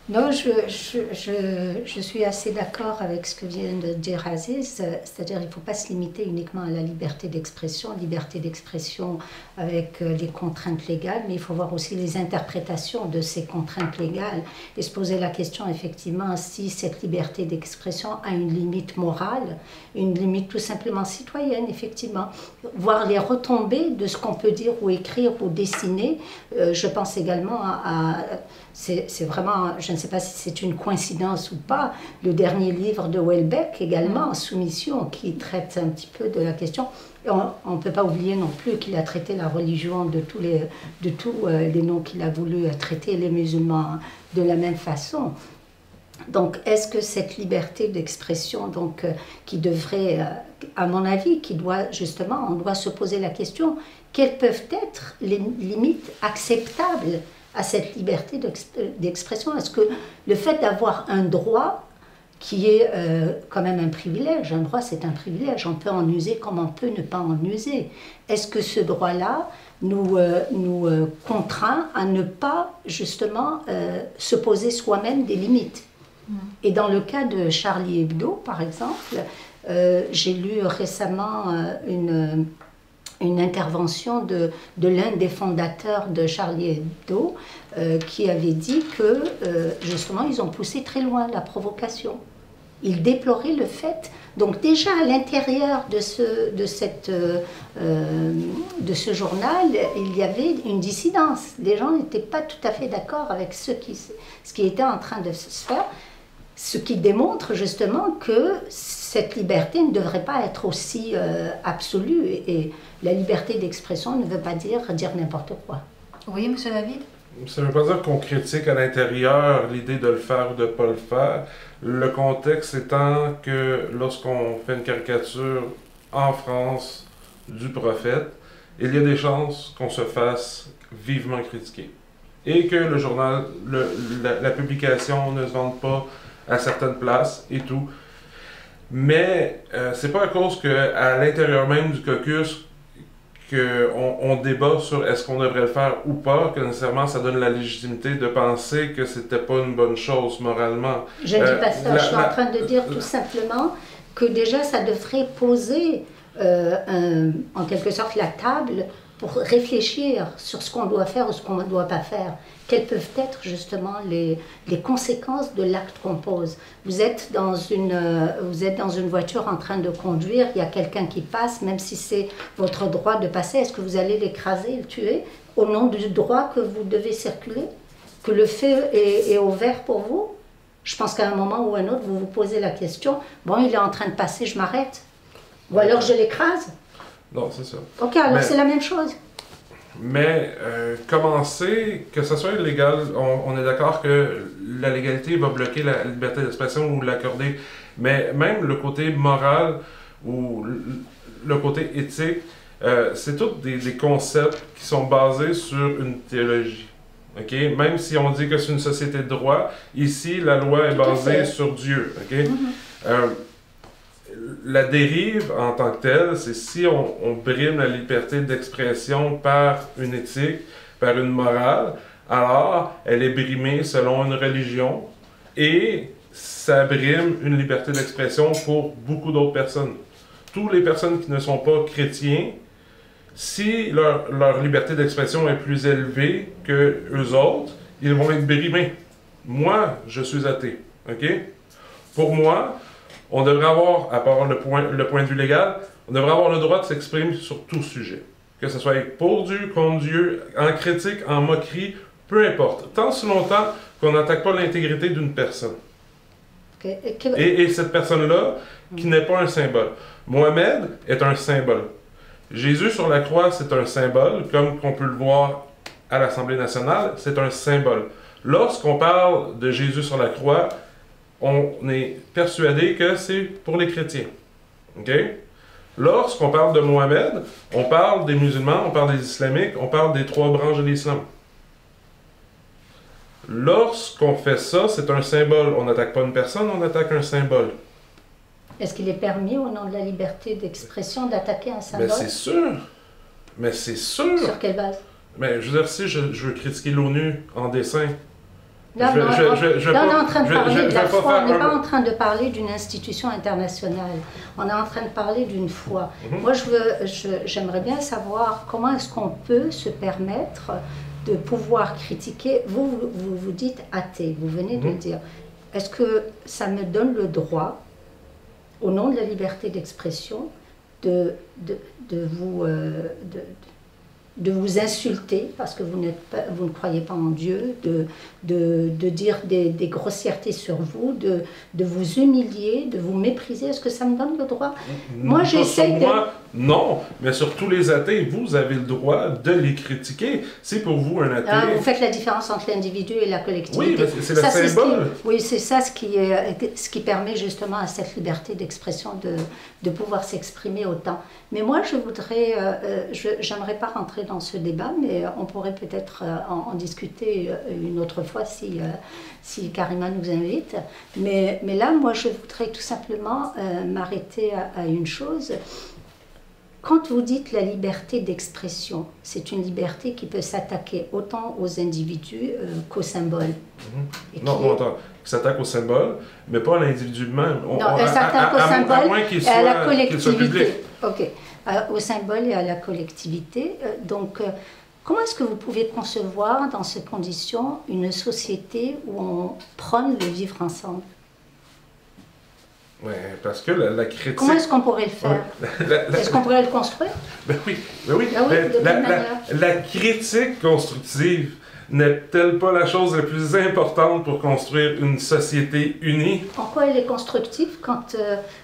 Non, je suis assez d'accord avec ce que vient de dire Aziz, c'est-à-dire qu'il ne faut pas se limiter uniquement à la liberté d'expression avec les contraintes légales, mais il faut voir aussi les interprétations de ces contraintes légales et se poser la question effectivement si cette liberté d'expression a une limite morale, une limite tout simplement citoyenne, effectivement. Voir les retombées de ce qu'on peut dire ou écrire ou dessiner, je pense également c'est vraiment, je ne sais pas si c'est une coïncidence ou pas, le dernier livre de Houellebecq également, Soumission, qui traite un petit peu de la question. Et on ne peut pas oublier non plus qu'il a traité la religion de tous les noms qu'il a voulu traiter les musulmans de la même façon. Donc, est-ce que cette liberté d'expression, qui devrait, à mon avis, on doit se poser la question, quelles peuvent être les limites acceptables à cette liberté d'expression? Est-ce que le fait d'avoir un droit qui est quand même un privilège, un droit c'est un privilège, on peut en user comme on peut ne pas en user, est-ce que ce droit-là nous contraint à ne pas justement se poser soi-même des limites? Et dans le cas de Charlie Hebdo, par exemple, j'ai lu récemment une intervention de l'un des fondateurs de Charlie Hebdo qui avait dit que justement ils ont poussé très loin la provocation. Il déplorait le fait, donc déjà à l'intérieur de ce journal, il y avait une dissidence. Les gens n'étaient pas tout à fait d'accord avec ce qui était en train de se faire, ce qui démontre justement que cette liberté ne devrait pas être aussi absolue. Et la liberté d'expression ne veut pas dire n'importe quoi. Oui, Monsieur David? Ça ne veut pas dire qu'on critique à l'intérieur l'idée de le faire ou de ne pas le faire. Le contexte étant que lorsqu'on fait une caricature en France du prophète, il y a des chances qu'on se fasse vivement critiquer. Et que le journal, la publication ne se vende pas à certaines places et tout. Mais c'est pas à cause qu'à l'intérieur même du caucus qu'on débat sur est-ce qu'on devrait le faire ou pas, que nécessairement ça donne la légitimité de penser que c'était pas une bonne chose moralement. Je ne dis pas ça, je suis en train de dire tout simplement que déjà ça devrait poser en quelque sorte la table pour réfléchir sur ce qu'on doit faire ou ce qu'on ne doit pas faire. Quelles peuvent être justement les conséquences de l'acte qu'on pose? Vous êtes dans une voiture en train de conduire, il y a quelqu'un qui passe, même si c'est votre droit de passer, est-ce que vous allez l'écraser, le tuer, au nom du droit que vous devez circuler? Que le feu est au vert pour vous? Je pense qu'à un moment ou un autre, vous vous posez la question, bon, il est en train de passer, je m'arrête. Ou alors je l'écrase? Non, c'est ça. Ok, alors c'est la même chose. Mais commencer, que ce soit illégal, on est d'accord que la légalité va bloquer la liberté d'expression ou l'accorder, mais même le côté moral ou le côté éthique, c'est tous des concepts qui sont basés sur une théologie. Okay? Même si on dit que c'est une société de droit, ici la loi est basée sur Dieu. Okay? La dérive en tant que telle, c'est si on brime la liberté d'expression par une éthique, par une morale, alors elle est brimée selon une religion et ça brime une liberté d'expression pour beaucoup d'autres personnes. Toutes les personnes qui ne sont pas chrétiens, si leur liberté d'expression est plus élevée que eux autres, ils vont être brimés. Moi, je suis athée. Okay? Pour moi, on devrait avoir, à part le point de vue légal, on devrait avoir le droit de s'exprimer sur tout sujet. Que ce soit pour Dieu, contre Dieu, en critique, en moquerie, peu importe. Tant si longtemps qu'on n'attaque pas l'intégrité d'une personne. Et cette personne-là, qui n'est pas un symbole. Mohamed est un symbole. Jésus sur la croix, c'est un symbole, comme on peut le voir à l'Assemblée nationale, c'est un symbole. Lorsqu'on parle de Jésus sur la croix, on est persuadé que c'est pour les chrétiens. OK? Lorsqu'on parle de Mohamed, on parle des musulmans, on parle des islamiques, on parle des 3 branches de l'islam. Lorsqu'on fait ça, c'est un symbole. On n'attaque pas une personne, on attaque un symbole. Est-ce qu'il est permis, au nom de la liberté d'expression, d'attaquer un symbole? Mais c'est sûr. Mais c'est sûr. Sur quelle base? Mais je veux dire, si je veux critiquer l'ONU en dessin, Là, on est en train de parler de la foi, on n'est pas en train de parler d'une institution internationale. On est en train de parler d'une foi. Moi, j'aimerais bien savoir comment est-ce qu'on peut se permettre de pouvoir critiquer. Vous dites athée, vous venez de le dire. Est-ce que ça me donne le droit, au nom de la liberté d'expression, de vous insulter parce que vous ne croyez pas en Dieu, de dire des grossièretés sur vous, de vous humilier, de vous mépriser? Est-ce que ça me donne le droit? Moi, j'essaie de... Non, mais sur tous les athées, vous avez le droit de les critiquer. C'est pour vous un athée. Vous faites la différence entre l'individu et la collectivité. Oui, mais c'est le symbole. Oui, c'est ça ce qui permet justement à cette liberté d'expression de pouvoir s'exprimer autant. Mais moi, j'aimerais pas rentrer dans ce débat, mais on pourrait peut-être en discuter une autre fois si Karima nous invite. Mais là, moi, je voudrais tout simplement m'arrêter à une chose. Quand vous dites la liberté d'expression, c'est une liberté qui peut s'attaquer autant aux individus qu'aux symboles. Non, attends, qui s'attaque aux symboles, mais pas à l'individu même. Non, elle s'attaque aux symboles et à la collectivité. Ok. Au symbole et à la collectivité. Donc, comment est-ce que vous pouvez concevoir dans ces conditions une société où on prône le vivre ensemble? Oui, parce que la critique... Comment est-ce qu'on pourrait le faire? Est-ce qu'on pourrait le construire? Ben oui. De quelle manière? La critique constructive n'est-elle pas la chose la plus importante pour construire une société unie? En quoi elle est constructive quand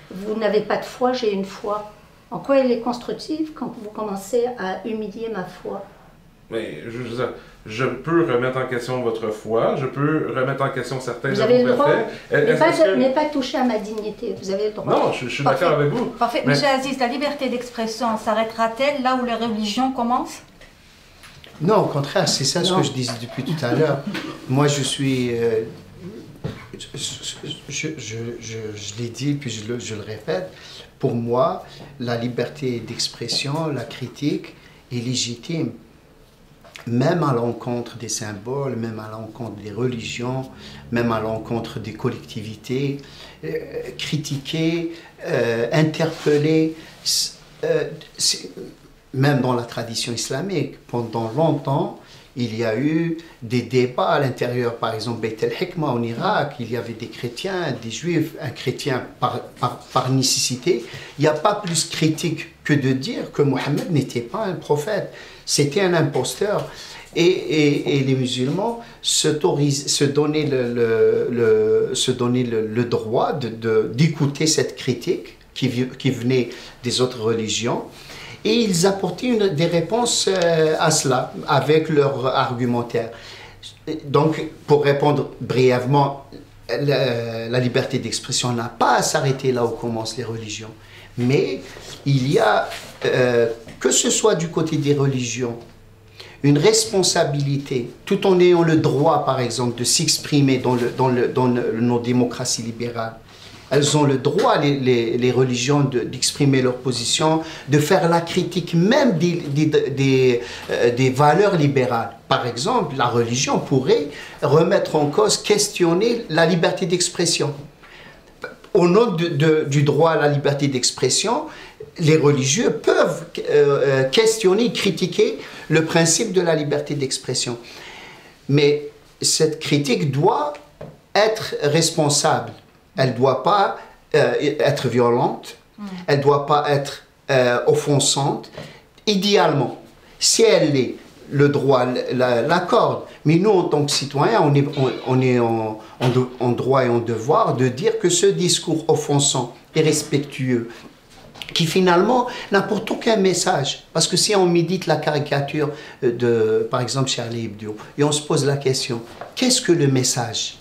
vous n'avez pas de foi, j'ai une foi? En quoi elle est constructive quand vous commencez à humilier ma foi? Mais je peux remettre en question votre foi, je peux remettre en question certains de vos Vous avez le droit, faits. mais pas toucher à ma dignité, vous avez le droit. Non, je suis d'accord avec vous. Parfait. Monsieur Aziz, la liberté d'expression s'arrêtera-t-elle là où les religions commencent? Non, au contraire, c'est ça ce que je disais depuis tout à l'heure. Moi, je suis... je l'ai dit, puis je le répète. Pour moi, la liberté d'expression, la critique est légitime. Même à l'encontre des symboles, même à l'encontre des religions, même à l'encontre des collectivités, critiquer, interpeller, même dans la tradition islamique, pendant longtemps, il y a eu des débats à l'intérieur, par exemple, Beit el-Hikma en Irak, il y avait des chrétiens, des juifs, un chrétien par nécessité. Il n'y a pas plus critique que de dire que Mohammed n'était pas un prophète, c'était un imposteur. Et les musulmans se donnaient le droit d'écouter cette critique qui venait des autres religions. Et ils apportaient des réponses à cela, avec leur argumentaire. Donc, pour répondre brièvement, la liberté d'expression n'a pas à s'arrêter là où commencent les religions. Mais il y a, que ce soit du côté des religions, une responsabilité, tout en ayant le droit, par exemple, de s'exprimer dans nos démocraties libérales. Elles ont le droit, les religions, d'exprimer leur position, de faire la critique même des valeurs libérales. Par exemple, la religion pourrait remettre en cause, questionner la liberté d'expression. Au nom du droit à la liberté d'expression, les religieux peuvent questionner, critiquer le principe de la liberté d'expression. Mais cette critique doit être responsable. Elle ne doit pas être violente, elle ne doit pas être offensante. Idéalement, si elle l'est, le droit l'accorde. Mais nous, en tant que citoyens, on est en droit et en devoir de dire que ce discours offensant et respectueux, qui finalement n'apporte aucun message. Parce que si on médite la caricature par exemple, Charlie Hebdo, et on se pose la question, qu'est-ce que le message?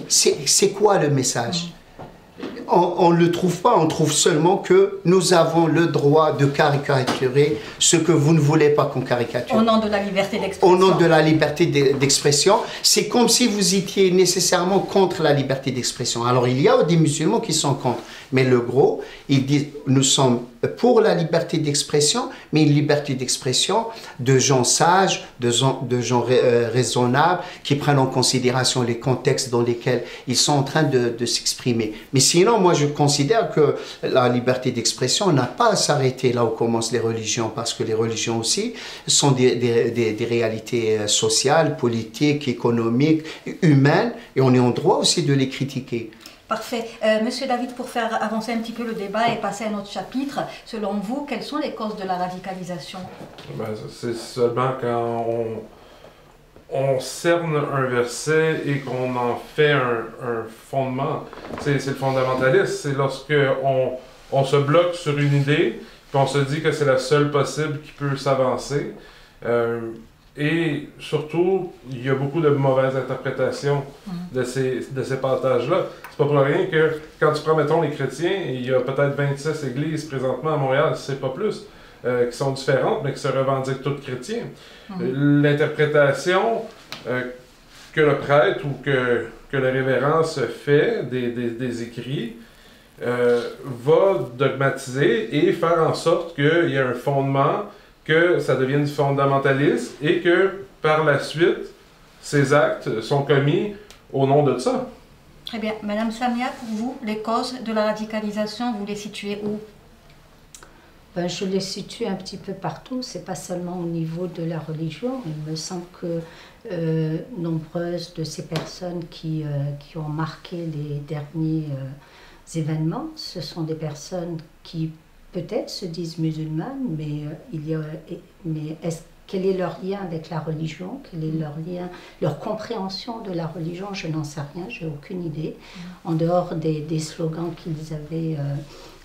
c'est quoi le message? On ne le trouve pas, on trouve seulement que nous avons le droit de caricaturer ce que vous ne voulez pas qu'on caricature. Au nom de la liberté d'expression. Au nom de la liberté d'expression, c'est comme si vous étiez nécessairement contre la liberté d'expression. Alors il y a des musulmans qui sont contre, mais le gros, ils disent nous sommes pour la liberté d'expression, mais une liberté d'expression de gens sages, de gens raisonnables, qui prennent en considération les contextes dans lesquels ils sont en train de s'exprimer. Mais sinon, moi je considère que la liberté d'expression n'a pas à s'arrêter là où commencent les religions, parce que les religions aussi sont des réalités sociales, politiques, économiques, humaines, et on est en droit aussi de les critiquer. Parfait. Monsieur David, pour faire avancer un petit peu le débat et passer à un autre chapitre, selon vous, quelles sont les causes de la radicalisation? C'est seulement quand on cerne un verset et qu'on en fait un fondement. C'est le fondamentalisme. C'est lorsque on se bloque sur une idée, puis on se dit que c'est la seule possible qui peut s'avancer. Et surtout, il y a beaucoup de mauvaises interprétations de ces passages-là. C'est pas pour rien que, quand tu prends, mettons, les chrétiens, il y a peut-être 26 églises présentement à Montréal, c'est pas plus, qui sont différentes, mais qui se revendiquent toutes chrétiens. L'interprétation que le prêtre ou que le révérend se fait des écrits va dogmatiser et faire en sorte qu'il y ait un fondement, que ça devienne fondamentaliste et que, par la suite, ces actes sont commis au nom de ça. Très bien. Madame Samia, pour vous, les causes de la radicalisation, vous les situez où? Ben, je les situe un petit peu partout, c'est pas seulement au niveau de la religion. Il me semble que nombreuses de ces personnes qui ont marqué les derniers événements, ce sont des personnes qui peut-être se disent musulmanes, mais quel est leur lien avec la religion? Quel est leur lien, leur compréhension de la religion? Je n'en sais rien, j'ai aucune idée, en dehors des slogans qu'ils avaient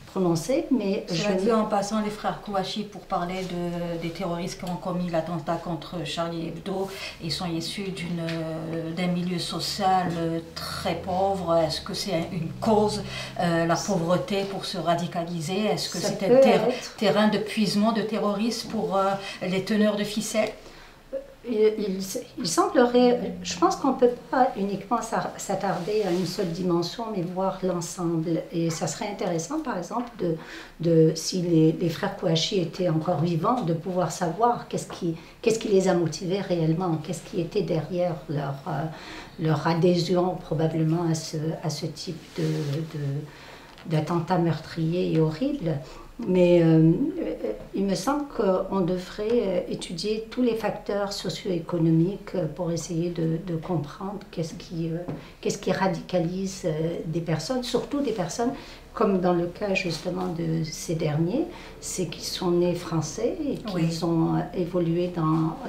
prononcés. Mais cela dit, en passant, les frères Kouachi, pour parler des terroristes qui ont commis l'attentat contre Charlie Hebdo, ils sont issus d'un milieu social très pauvre. Est-ce que c'est une cause, la pauvreté, pour se radicaliser? Est-ce que c'est un terrain de puisement de terroristes pour les teneurs de ficelles? Il semblerait, je pense qu'on ne peut pas uniquement s'attarder à une seule dimension, mais voir l'ensemble. Et ça serait intéressant, par exemple, si les frères Kouachi étaient encore vivants, de pouvoir savoir qu'est-ce qui les a motivés réellement, qu'est-ce qui était derrière leur adhésion probablement à ce type d'attentat meurtrier et horrible. Mais il me semble qu'on devrait étudier tous les facteurs socio-économiques pour essayer de comprendre qu'est-ce qui radicalise des personnes, surtout des personnes, comme dans le cas justement de ces derniers, c'est qu'ils sont nés français et qu'ils ont évolué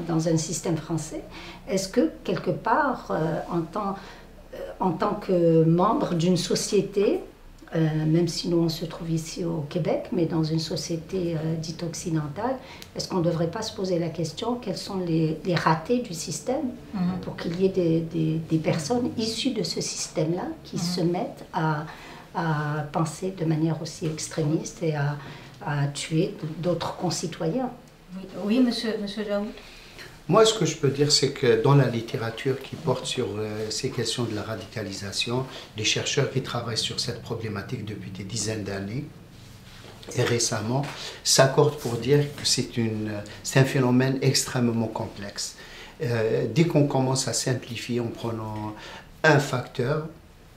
dans un système français. Est-ce que quelque part, en tant que membre d'une société, même si nous on se trouve ici au Québec, mais dans une société dite occidentale, est-ce qu'on ne devrait pas se poser la question quels sont les ratés du système pour qu'il y ait des personnes issues de ce système-là qui se mettent à penser de manière aussi extrémiste et à tuer d'autres concitoyens? Oui, monsieur Daoud. Moi, ce que je peux dire, c'est que dans la littérature qui porte sur ces questions de la radicalisation, les chercheurs qui travaillent sur cette problématique depuis des dizaines d'années, et récemment, s'accordent pour dire que c'est un phénomène extrêmement complexe. Dès qu'on commence à simplifier en prenant un facteur,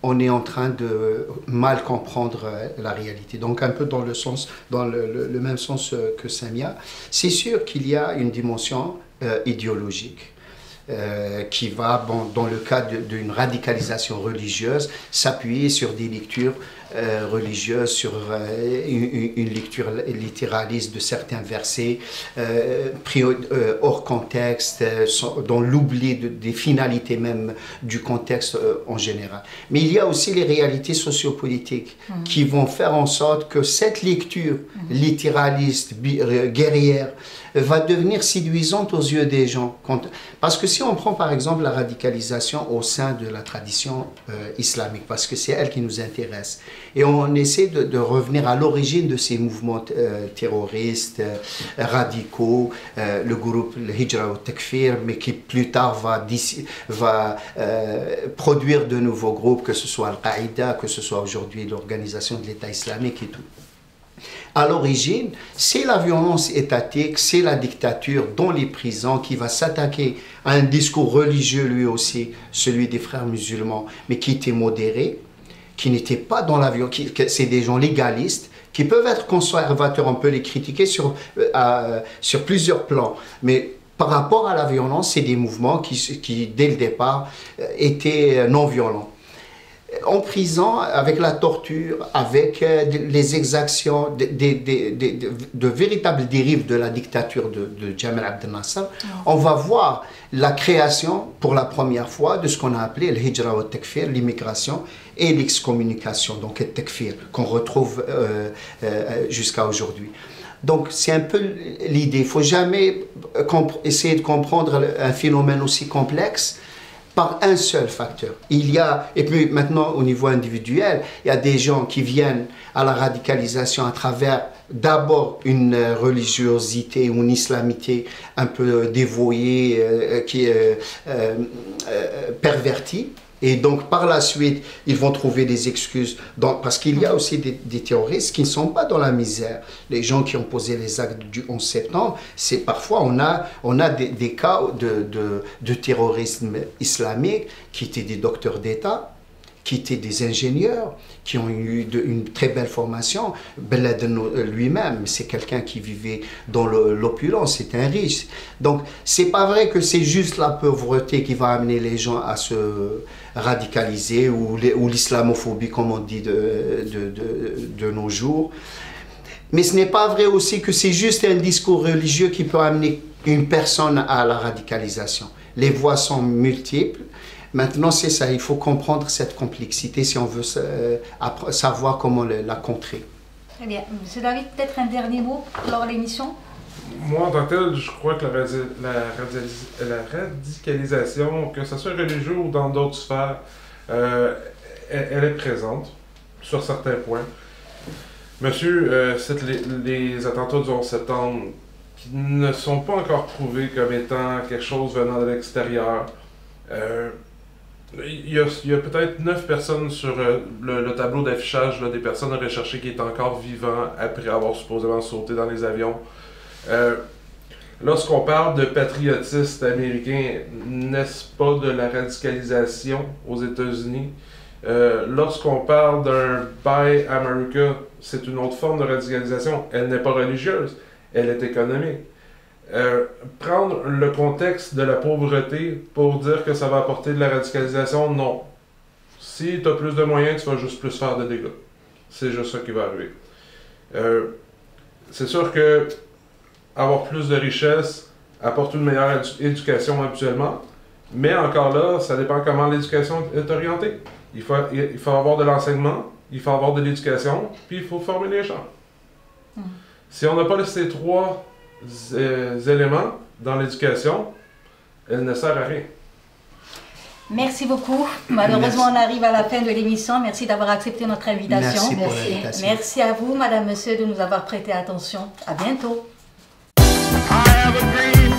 on est en train de mal comprendre la réalité. Donc un peu dans le même sens que Samia, c'est sûr qu'il y a une dimension idéologique qui va, dans le cas d'une radicalisation religieuse, s'appuyer sur des lectures religieuse, sur une lecture littéraliste de certains versets, pris hors contexte, dans l'oubli des finalités même du contexte en général. Mais il y a aussi les réalités sociopolitiques qui vont faire en sorte que cette lecture littéraliste, guerrière, va devenir séduisante aux yeux des gens. Parce que si on prend par exemple la radicalisation au sein de la tradition islamique, parce que c'est elle qui nous intéresse, et on essaie de revenir à l'origine de ces mouvements terroristes, radicaux, le groupe le Hijra au Takfir, mais qui plus tard va produire de nouveaux groupes, que ce soit Al-Qaïda, que ce soit aujourd'hui l'organisation de l'État islamique et tout. À l'origine, c'est la violence étatique, c'est la dictature dans les prisons qui va s'attaquer à un discours religieux lui aussi, celui des frères musulmans, mais qui était modéré, qui n'était pas dans la violence. C'est des gens légalistes qui peuvent être conservateurs, on peut les critiquer sur plusieurs plans, mais par rapport à la violence, c'est des mouvements qui dès le départ, étaient non violents. En prison, avec la torture, avec les exactions, de véritables dérives de la dictature de Jamal Abdel Nasser, on va voir la création, pour la première fois, de ce qu'on a appelé le Hijra au Takfir, l'immigration et l'excommunication, donc le Takfir, qu'on retrouve jusqu'à aujourd'hui. Donc, c'est un peu l'idée. Il ne faut jamais essayer de comprendre un phénomène aussi complexe par un seul facteur. Et puis maintenant au niveau individuel, il y a des gens qui viennent à la radicalisation à travers d'abord une religiosité ou une islamité un peu dévoyée, qui est pervertie. Et donc, par la suite, ils vont trouver des excuses. Parce qu'il y a aussi des terroristes qui ne sont pas dans la misère. Les gens qui ont posé les actes du 11 septembre, parfois on a des cas de terrorisme islamique qui étaient des docteurs d'État, qui étaient des ingénieurs, qui ont eu une très belle formation. Ben Laden lui-même, c'est quelqu'un qui vivait dans l'opulence, c'est un riche. Donc, c'est pas vrai que c'est juste la pauvreté qui va amener les gens à se radicaliser, ou l'islamophobie, comme on dit de nos jours. Mais ce n'est pas vrai aussi que c'est juste un discours religieux qui peut amener une personne à la radicalisation. Les voies sont multiples. Maintenant, c'est ça, il faut comprendre cette complexité si on veut savoir comment la contrer. Très bien. Monsieur David, peut-être un dernier mot lors de l'émission? Moi, en tant que tel, je crois que la radicalisation, que ce soit religieux ou dans d'autres sphères, elle est présente sur certains points. Monsieur cite les attentats du 11 septembre qui ne sont pas encore prouvés comme étant quelque chose venant de l'extérieur. Il y a peut-être 9 personnes sur le tableau d'affichage des personnes recherchées qui est encore vivant après avoir supposément sauté dans les avions. Lorsqu'on parle de patriotistes américains, n'est-ce pas de la radicalisation aux États-Unis? Lorsqu'on parle d'un Buy America, c'est une autre forme de radicalisation. Elle n'est pas religieuse, elle est économique. Prendre le contexte de la pauvreté pour dire que ça va apporter de la radicalisation, non. Si tu as plus de moyens, tu vas juste plus faire de dégâts. C'est juste ça qui va arriver. C'est sûr que avoir plus de richesse apporte une meilleure éducation habituellement, mais encore là, ça dépend comment l'éducation est orientée. Il faut avoir de l'enseignement, il faut avoir de l'éducation, puis il faut former les gens. Si on n'a pas ces 3 éléments dans l'éducation, elle ne sert à rien. Merci beaucoup. Malheureusement, on arrive à la fin de l'émission. Merci d'avoir accepté notre invitation. Merci pour l'invitation. Merci à vous, madame, monsieur, de nous avoir prêté attention. À bientôt. I have a dream.